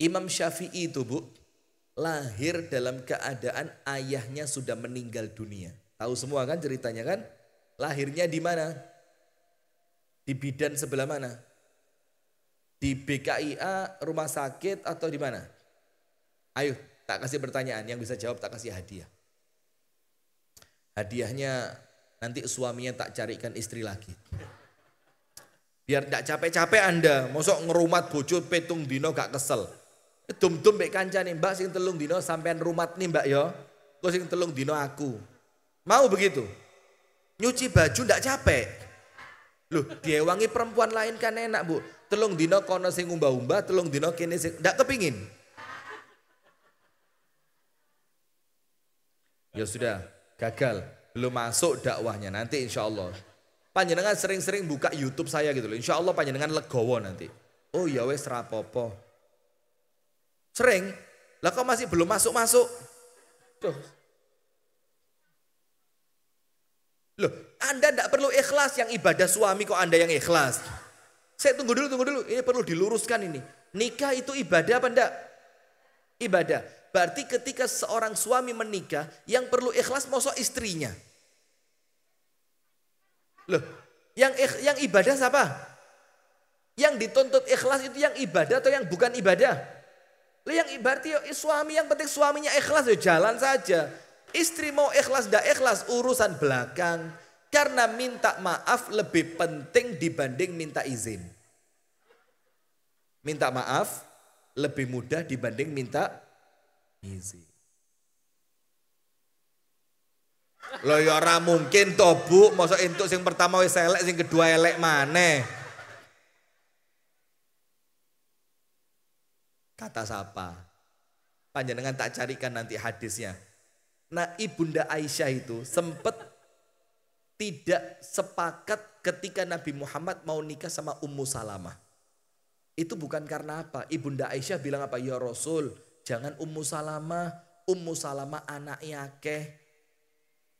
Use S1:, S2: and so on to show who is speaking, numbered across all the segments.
S1: Imam Syafi'i itu Bu, lahir dalam keadaan ayahnya sudah meninggal dunia. Tahu semua kan ceritanya kan? Lahirnya di mana? Di bidan sebelah mana? Di BKIA, rumah sakit atau di mana? Ayo, tak kasih pertanyaan, yang bisa jawab tak kasih hadiah. Hadiahnya nanti suaminya tak carikan istri lagi. Biar tidak capek-capek Anda, mosok ngerumat bojo petung dino gak kesel. Dum-dum mbek kancane, Mbak sing telung dino sampean rumat nih Mbak ya. Kok sing telung dino aku. Mau begitu? Nyuci baju ndak capek. Loh, diewangi perempuan lain kan enak Bu. Telung dino kono sing umbah-umbah, telung dino kene sing ndak kepingin. Ya sudah, gagal. Belum masuk dakwahnya nanti insya Allah. Panjenengan sering-sering buka YouTube saya gitu loh. Insya Allah panjenengan legowo nanti. Oh ya wes rapopo. Sering. Lah kok masih belum masuk-masuk? Tuh. Loh, Anda tidak perlu ikhlas, yang ibadah suami kok Anda yang ikhlas. Saya tunggu dulu. Ini perlu diluruskan ini. Nikah itu ibadah apa enggak? Ibadah. Berarti ketika seorang suami menikah, yang perlu ikhlas mosok istrinya. Loh, yang ibadah siapa? Yang dituntut ikhlas itu yang ibadah atau yang bukan ibadah? Loh, yang berarti suami, yang penting suaminya ikhlas ya jalan saja. Istri mau ikhlas tidak ikhlas urusan belakang. Karena minta maaf lebih penting dibanding minta izin. Minta maaf lebih mudah dibanding minta izin. Loh ya ora mungkin toh Bu, masa entuk sing pertama wis elek, sing kedua elek maneh. Kata siapa? Panjenengan tak carikan nanti hadisnya. Nah, Ibunda Aisyah itu sempat tidak sepakat ketika Nabi Muhammad mau nikah sama Ummu Salamah. Itu bukan karena apa? Ibunda Aisyah bilang apa? Ya Rasul, jangan Ummu Salamah. Ummu Salamah anaknya akeh.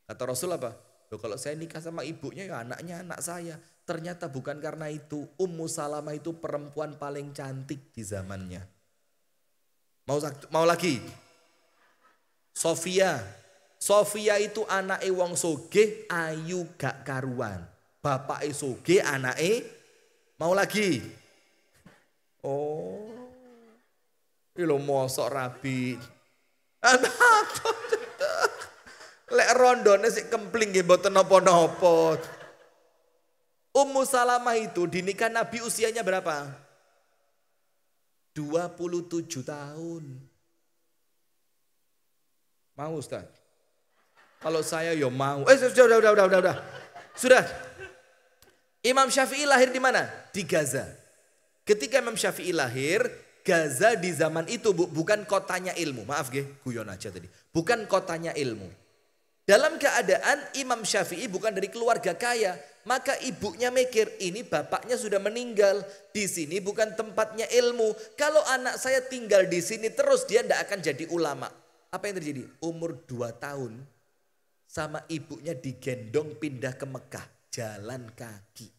S1: Kata Rasul apa? Loh, kalau saya nikah sama ibunya ya anaknya anak saya. Ternyata bukan karena itu. Ummu Salamah itu perempuan paling cantik di zamannya. Mau lagi? Sofia itu anake wong sogeh, ayu gak karuan. Bapake sogeh, anake mau lagi. Oh. Iki lho mosok rabi. Lek rondone sik kempling nggih mboten napa-napa. Ummu Salamah itu dinikah Nabi usianya berapa? 27 tahun. Mau Ustaz? Kalau saya ya mau. Sudah. Sudah. Imam Syafi'i lahir di mana? Di Gaza. Ketika Imam Syafi'i lahir, Gaza di zaman itu bukan kotanya ilmu. Maaf guyon aja tadi. Bukan kotanya ilmu. Dalam keadaan Imam Syafi'i bukan dari keluarga kaya, maka ibunya mikir ini bapaknya sudah meninggal, di sini bukan tempatnya ilmu. Kalau anak saya tinggal di sini terus dia tidak akan jadi ulama. Apa yang terjadi? Umur 2 tahun sama ibunya digendong pindah ke Mekah, jalan kaki.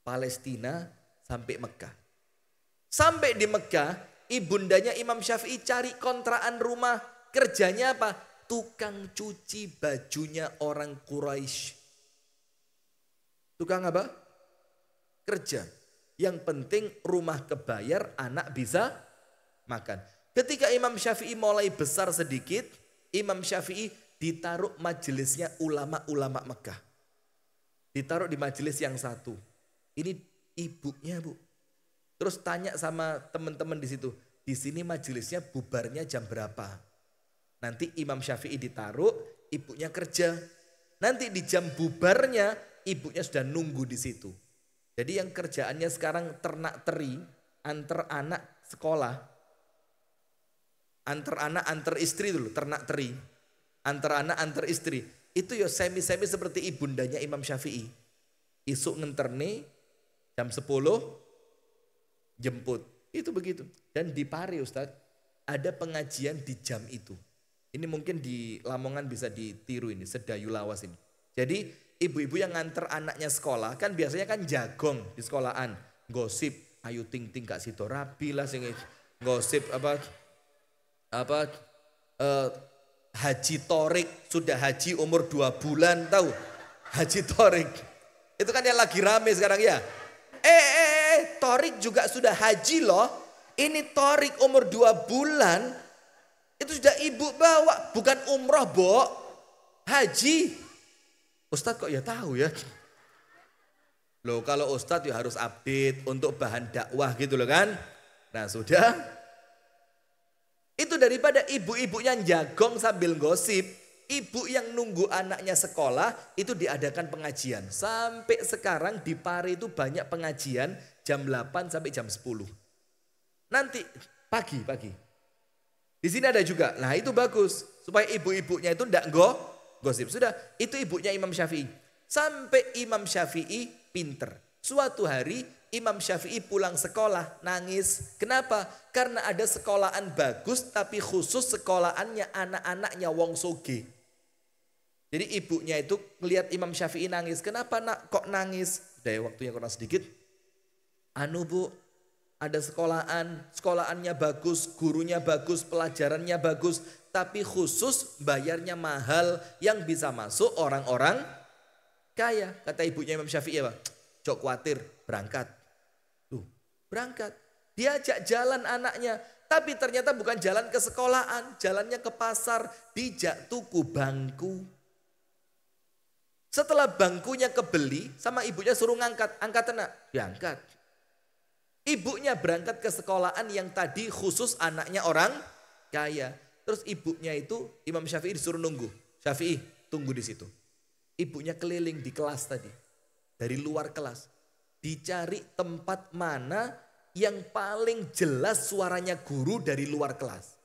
S1: Palestina sampai Mekah. Sampai di Mekah, ibundanya Imam Syafi'i cari kontrakan rumah, kerjanya apa? Tukang cuci bajunya orang Quraisy. Tukang apa? Kerja. Yang penting rumah kebayar, anak bisa makan. Ketika Imam Syafi'i mulai besar sedikit, Imam Syafi'i ditaruh majelisnya ulama-ulama Mekah. Ditaruh di majelis yang satu. Ini ibunya Bu. Terus tanya sama teman-teman di situ. Di sini majelisnya bubarnya jam berapa? Nanti Imam Syafi'i ditaruh, ibunya kerja. Nanti di jam bubarnya, ibunya sudah nunggu di situ. Jadi yang kerjaannya sekarang ternak teri, antar anak sekolah. Antar anak, antar istri dulu, ternak teri. Antar anak, antar istri. Itu ya semi-semi seperti ibundanya Imam Syafi'i. Isuk ngenterne, jam 10, jemput. Itu begitu. Dan di Pare Ustadz, ada pengajian di jam itu. Ini mungkin di Lamongan bisa ditiru ini, Sedayu Lawas ini. Jadi ibu-ibu yang nganter anaknya sekolah kan biasanya kan jagong di sekolahan. Gosip, ayu ting ting Kak Sito rabi lah sing Gosip apa eh, Haji Torik sudah haji umur 2 bulan, tahu? Haji Torik. Itu kan yang lagi rame sekarang ya. Torik juga sudah haji loh. Ini Torik umur 2 bulan. Itu sudah ibu bawa. Bukan umroh, Bo. Haji. Ustadz kok ya tahu ya. Loh kalau Ustadz ya harus update untuk bahan dakwah gitu loh kan. Nah sudah. Itu daripada ibu-ibunya jagong sambil gosip. Ibu yang nunggu anaknya sekolah itu diadakan pengajian. Sampai sekarang di Pare itu banyak pengajian jam 8 sampai jam 10. Nanti pagi. Di sini ada juga. Nah itu bagus. Supaya ibu-ibunya itu enggak gosip. Sudah itu ibunya Imam Syafi'i. Sampai Imam Syafi'i pinter. Suatu hari Imam Syafi'i pulang sekolah nangis. Kenapa? Karena ada sekolahan bagus tapi khusus sekolahannya anak-anaknya wong soge. Jadi ibunya itu melihat Imam Syafi'i nangis. Kenapa nak kok nangis? Dari waktunya kurang sedikit. Anu bu, ada sekolahannya bagus, gurunya bagus, pelajarannya bagus. Tapi khusus bayarnya mahal yang bisa masuk orang-orang kaya. Kata ibunya Imam Syafi'i apa? Cok khawatir, berangkat. Berangkat. Diajak jalan anaknya. Tapi ternyata bukan jalan ke sekolahan. Jalannya ke pasar. Dijak tuku bangku. Setelah bangkunya kebeli. Sama ibunya suruh ngangkat. Angkat nak. Diangkat. Ibunya berangkat ke sekolahan yang tadi khusus anaknya orang kaya. Terus ibunya itu Imam Syafi'i disuruh nunggu. Syafi'i tunggu di situ. Ibunya keliling di kelas tadi. Dari luar kelas. Dicari tempat mana yang paling jelas suaranya guru dari luar kelas.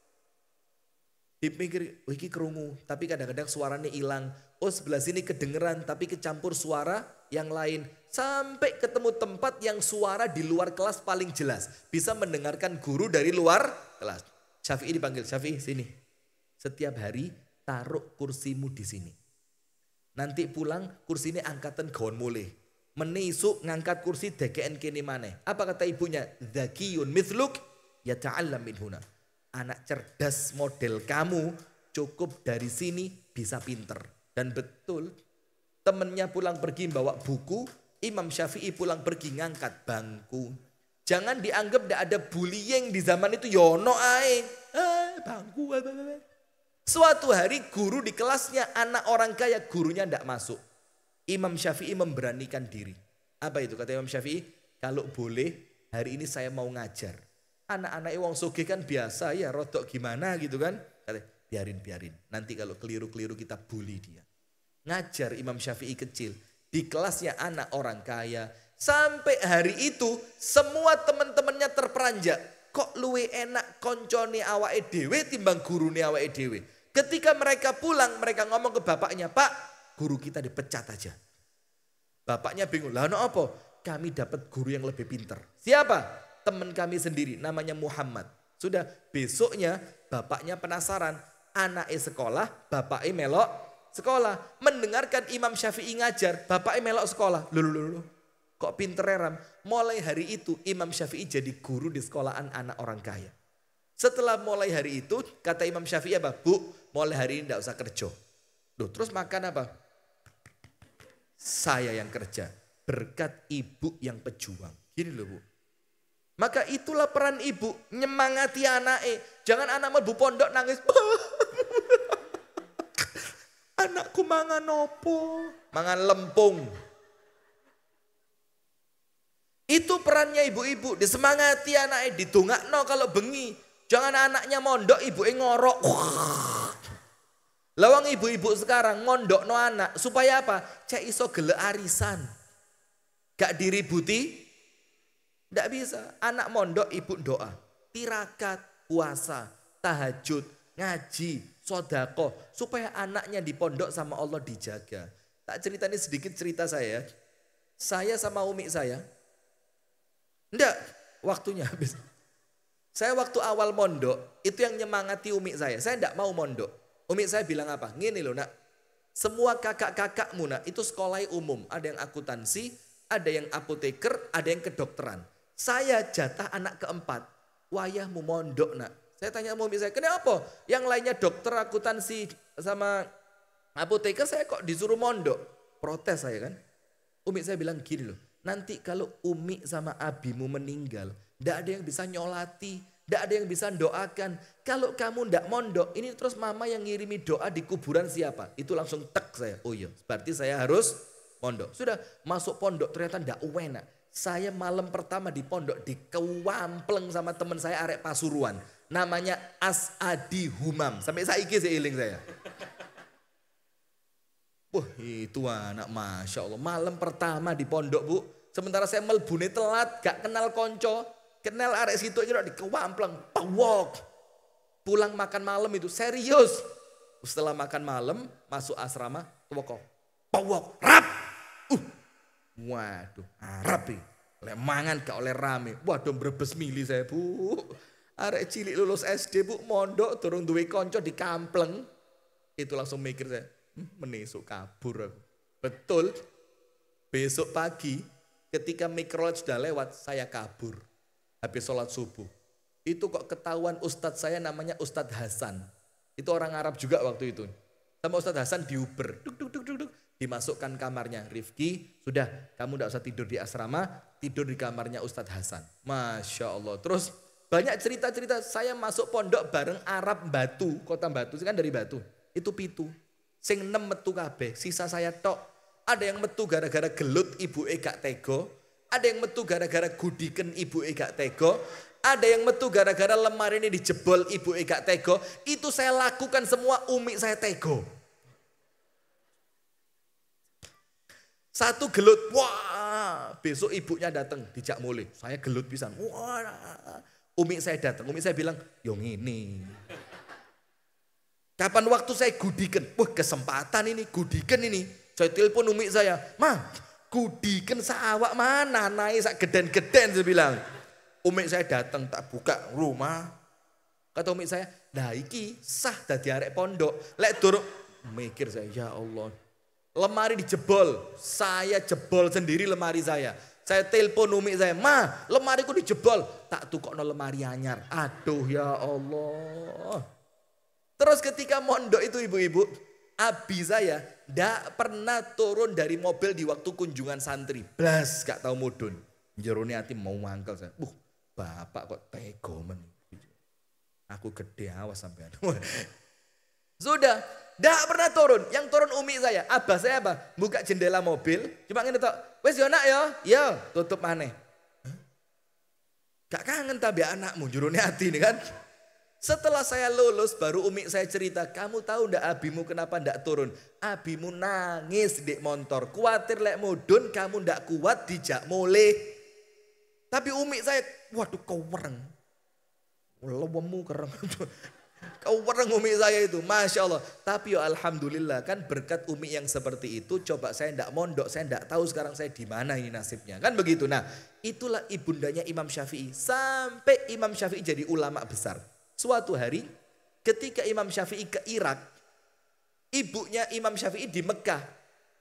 S1: Dipikir, oh ini kerungu, tapi kadang-kadang suaranya hilang. Oh sebelah sini kedengeran, tapi kecampur suara yang lain. Sampai ketemu tempat yang suara di luar kelas paling jelas. Bisa mendengarkan guru dari luar kelas. Syafi'i dipanggil, Syafi'i sini. Setiap hari taruh kursimu di sini. Nanti pulang kursi ini angkatan gaun mulai. Menisuk ngangkat kursi DKN kini maneh. Apa kata ibunya? Dzakiyun mithluk yata'allam min huna. Anak cerdas model kamu cukup dari sini bisa pinter. Dan betul temennya pulang pergi bawa buku. Imam Syafi'i pulang pergi ngangkat bangku. Jangan dianggap tidak ada bullying di zaman itu. Yono ae. Bangku. Suatu hari guru di kelasnya anak orang kaya gurunya tidak masuk. Imam Syafi'i memberanikan diri. Apa itu kata Imam Syafi'i? Kalau boleh hari ini saya mau ngajar. Anak-anak wong sugih kan biasa ya rodok gimana gitu kan. Kata, biarin. Nanti kalau keliru-keliru kita bully dia. Ngajar Imam Syafi'i kecil. Di kelasnya anak orang kaya. Sampai hari itu semua teman-temannya terperanjak. Kok luwe enak koncone awake dhewe timbang gurune awake dhewe. Ketika mereka pulang mereka ngomong ke bapaknya, Pak guru kita dipecat aja. Bapaknya bingung, lah no apa? Kami dapat guru yang lebih pintar. Siapa? Teman kami sendiri, namanya Muhammad. Sudah besoknya bapaknya penasaran. Anaknya sekolah, bapaknya melok sekolah. Mendengarkan Imam Syafi'i ngajar, bapaknya melok sekolah. Loh. Kok pinter Ram? Mulai hari itu Imam Syafi'i jadi guru di sekolahan anak orang kaya. Setelah mulai hari itu, kata Imam Syafi'i apa? Bu, mulai hari ini tidak usah kerja. Loh, terus makan apa? Saya yang kerja. Berkat ibu yang pejuang. Gini loh bu. Maka itulah peran ibu. Nyemangati anaknya. Jangan anak melbu pondok nangis. Anakku mangan opo? Mangan lempung. Itu perannya ibu-ibu. Disemangati anaknya. Ditungakno kalau bengi. Jangan anaknya mondok ibunya ngorok. Lawang ibu-ibu sekarang mondok no anak supaya apa? Cek iso gele arisan. Gak diributi? Gak bisa. Anak mondok ibu doa. Tirakat, puasa, tahajud, ngaji, sodako. Supaya anaknya di pondok sama Allah dijaga. Tak ceritanya sedikit cerita saya. Saya sama umi saya. Enggak, waktunya habis. Saya waktu awal mondok itu yang nyemangati umi saya. Saya enggak mau mondok. Umi saya bilang apa? Gini loh nak, semua kakak-kakakmu nak itu sekolahnya umum. Ada yang akuntansi, ada yang apoteker, ada yang kedokteran. Saya jatah anak keempat. wayahmu mondok nak. Saya tanya sama umi saya, kenapa? Yang lainnya dokter, akuntansi sama apoteker, saya kok disuruh mondok? Protes saya kan. Umi saya bilang gini loh, nanti kalau umi sama abimu meninggal, ndak ada yang bisa nyolati, ndak ada yang bisa doakan. Kalau kamu ndak mondok, ini terus mama yang ngirimi doa di kuburan siapa? Itu langsung tek saya. Oh iya, berarti saya harus mondok. Sudah masuk pondok ternyata ndak enak. Saya malam pertama di pondok dikewampleng sama teman saya arek Pasuruan. Namanya Asadi Humam. Sampai saiki seiling saya. Wah itu anak Masya Allah. Malam pertama di pondok bu. Sementara saya melbune telat. Gak kenal konco. Kenal arek situ aja dikewampleng. Pawok. Pulang makan malam itu serius. Setelah makan malam masuk asrama. Tuwoko. Pawok. Rap. Waduh, Arab nih. Lemangan gak oleh rame. Waduh brebes mili saya bu. Arek cilik lulus SD bu, mondok turun duwe konco di kampleng. Itu langsung mikir saya, menesuk kabur aku. Betul, besok pagi ketika mikrolog sudah lewat, saya kabur. Habis sholat subuh. Itu kok ketahuan ustadz saya namanya Ustadz Hasan. Itu orang Arab juga waktu itu. Sama Ustadz Hasan di Uber. Duk, duk, duk, duk, duk. Dimasukkan kamarnya. Rifki, sudah kamu tidak usah tidur di asrama, tidur di kamarnya Ustadz Hasan. Masya Allah. Terus banyak cerita-cerita saya masuk pondok bareng Arab Batu, kota Batu, kan dari Batu. Itu pitu. Sing 6 metu kabeh, sisa saya tok. Ada yang metu gara-gara gelut ibu gak tego. Ada yang metu gara-gara gudiken ibu gak tego. Ada yang metu gara-gara lemari ini dijebol ibu gak tego. Itu saya lakukan semua, umi saya tego. Satu gelut, wah besok ibunya datang dijak mulai. Saya gelut pisan, wah umi saya datang. Umi saya bilang, yang ini. Kapan waktu saya gudikan, wah kesempatan ini, gudikan ini. Saya telepon umi saya, ma gudikan sawak mana, naik sak geden-geden saya bilang. Umi saya datang tak buka rumah. Kata umi saya, nah iki sah dadi arek pondok. Lek durung mikir saya, ya Allah. Lemari dijebol, saya jebol sendiri lemari saya. Saya telepon umi saya, ma lemariku dijebol. Tak tukokno lemari anyar. Aduh ya Allah. Terus ketika mondok itu ibu-ibu, abi saya ndak pernah turun dari mobil di waktu kunjungan santri. Blas gak tahu mudun. Jerone hati mau mangkel saya. Bapak kok tego men. Aku gede awas sampean. Sudah, ndak pernah turun. Yang turun umi saya. Abah saya apa? Buka jendela mobil. Cuma ngene tok. Wes yo nak yo. Yo, tutup maneh. Gak kangen tabi anakmu. Jurune hati ini kan. Setelah saya lulus baru umi saya cerita. Kamu tahu ndak abimu kenapa ndak turun? Abimu nangis di motor. Kuatir lek mudun kamu ndak kuat dijak mulih. Tapi umi saya, waduh kau wereng. Lewemu kereng. Kau wereng umi saya itu, Masya Allah. Tapi ya alhamdulillah kan berkat umi yang seperti itu. Coba saya ndak mondok, saya ndak tahu sekarang saya di mana ini nasibnya. Kan begitu. Nah itulah ibundanya Imam Syafi'i. Sampai Imam Syafi'i jadi ulama besar. Suatu hari ketika Imam Syafi'i ke Irak. Ibunya Imam Syafi'i di Mekah.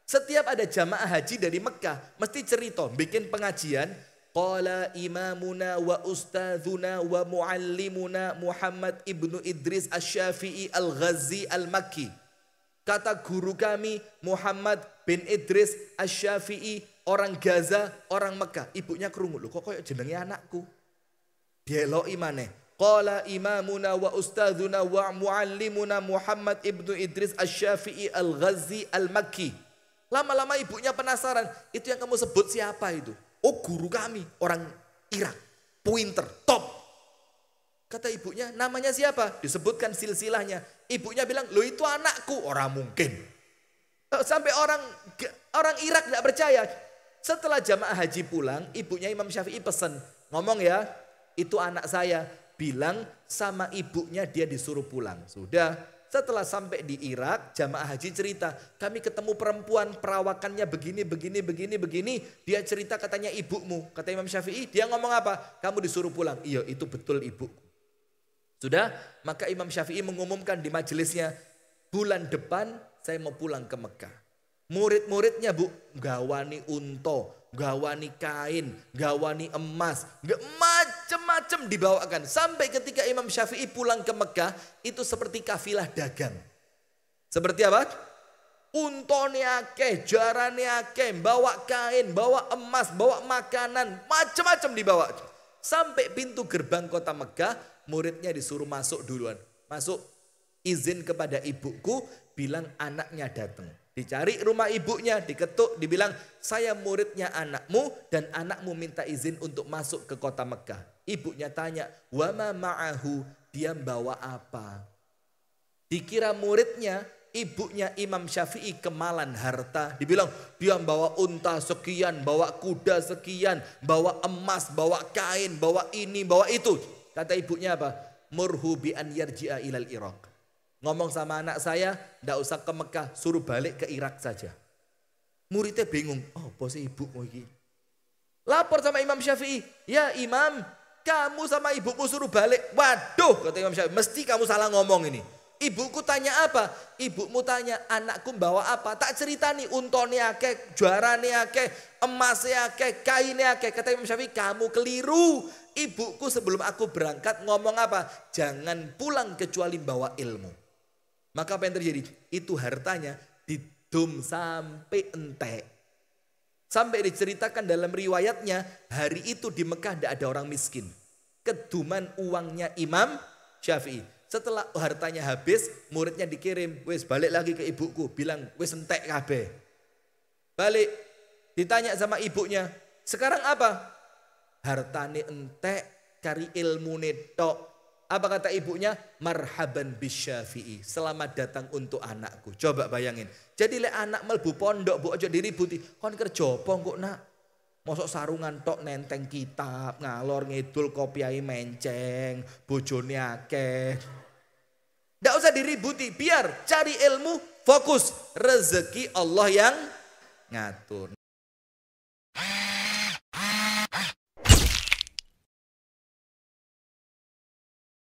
S1: Setiap ada jamaah haji dari Mekah. Mesti cerita, bikin pengajian. Qala imamuna wa ustadzuna wa muallimuna Muhammad ibnu Idris Asy-Syafi'i Al-Ghazi Al-Makki. Kata guru kami Muhammad bin Idris Asy-Syafi'i, orang Gaza, orang Mekah. Ibunya krungu, lho kok koyo jenenge anakku. Dieloki maneh. Qala imamuna wa ustadzuna wa muallimuna Muhammad ibnu Idris Asy-Syafi'i Al-Ghazi Al-Makki. Lama-lama ibunya penasaran, itu yang kamu sebut siapa itu? Oh guru kami, orang Irak, pointer, top. Kata ibunya, namanya siapa? Disebutkan silsilahnya. Ibunya bilang, lo itu anakku. Orang mungkin. Sampai orang Irak tidak percaya. Setelah jamaah haji pulang, ibunya Imam Syafi'i pesan. Ngomong ya, itu anak saya. Bilang sama ibunya dia disuruh pulang. Sudah. Setelah sampai di Irak, jamaah haji cerita, kami ketemu perempuan perawakannya begini. Dia cerita katanya ibumu. Kata Imam Syafi'i, dia ngomong apa? Kamu disuruh pulang. Iya itu betul ibuku. Sudah, maka Imam Syafi'i mengumumkan di majelisnya, bulan depan saya mau pulang ke Mekah. Murid-muridnya bu, gawani unto, gawani kain, gawani emas, macem-macem macam-macam dibawakan. Sampai ketika Imam Syafi'i pulang ke Mekah, itu seperti kafilah dagang. Seperti apa? Untone akeh, jarane akeh, bawa kain, bawa emas, bawa makanan, macam-macam dibawa. Sampai pintu gerbang kota Mekah, muridnya disuruh masuk duluan. Masuk, izin kepada ibuku, bilang anaknya datang. Dicari rumah ibunya, diketuk, dibilang saya muridnya anakmu dan anakmu minta izin untuk masuk ke kota Mekah. Ibunya tanya, wama ma'ahu, dia bawa apa? Dikira muridnya, ibunya Imam Syafi'i kemalan harta. Dibilang dia bawa unta sekian, bawa kuda sekian, bawa emas, bawa kain, bawa ini, bawa itu. Kata ibunya apa? Murhu bi an yarji'a ilal Iraq. Ngomong sama anak saya, ndak usah ke Mekah, suruh balik ke Irak saja. Muridnya bingung, oh bos ibu mau iki. Lapor sama Imam Syafi'i, ya Imam, kamu sama ibumu suruh balik. Waduh, kata Imam Syafi'i, mesti kamu salah ngomong ini. Ibuku tanya apa? Ibumu tanya, anakku bawa apa? Tak cerita nih, untone akeh, juarane akeh, emasnya akeh, kainnya akeh. Kata Imam Syafi'i, kamu keliru. Ibuku sebelum aku berangkat ngomong apa? Jangan pulang kecuali bawa ilmu. Maka apa yang terjadi? Itu hartanya didum sampai entek. Sampai diceritakan dalam riwayatnya, hari itu di Mekah tidak ada orang miskin. Keduman uangnya Imam Syafi'i. Setelah hartanya habis, muridnya dikirim, wes balik lagi ke ibuku, bilang wes entek kabeh. Balik, ditanya sama ibunya, sekarang apa? Hartane entek, kari ilmu netok. Apa kata ibunya? Marhaban bisyafi'i. Selamat datang untuk anakku. Coba bayangin. Jadi le anak melbu pondok, bu aja diributi. Kon kerja apa kok nak? Mosok sarungan tok nenteng kitab, ngalor ngidul kopiai menceng, bojone akeh. Ndak usah diributi, biar cari ilmu, fokus. Rezeki Allah yang ngatur.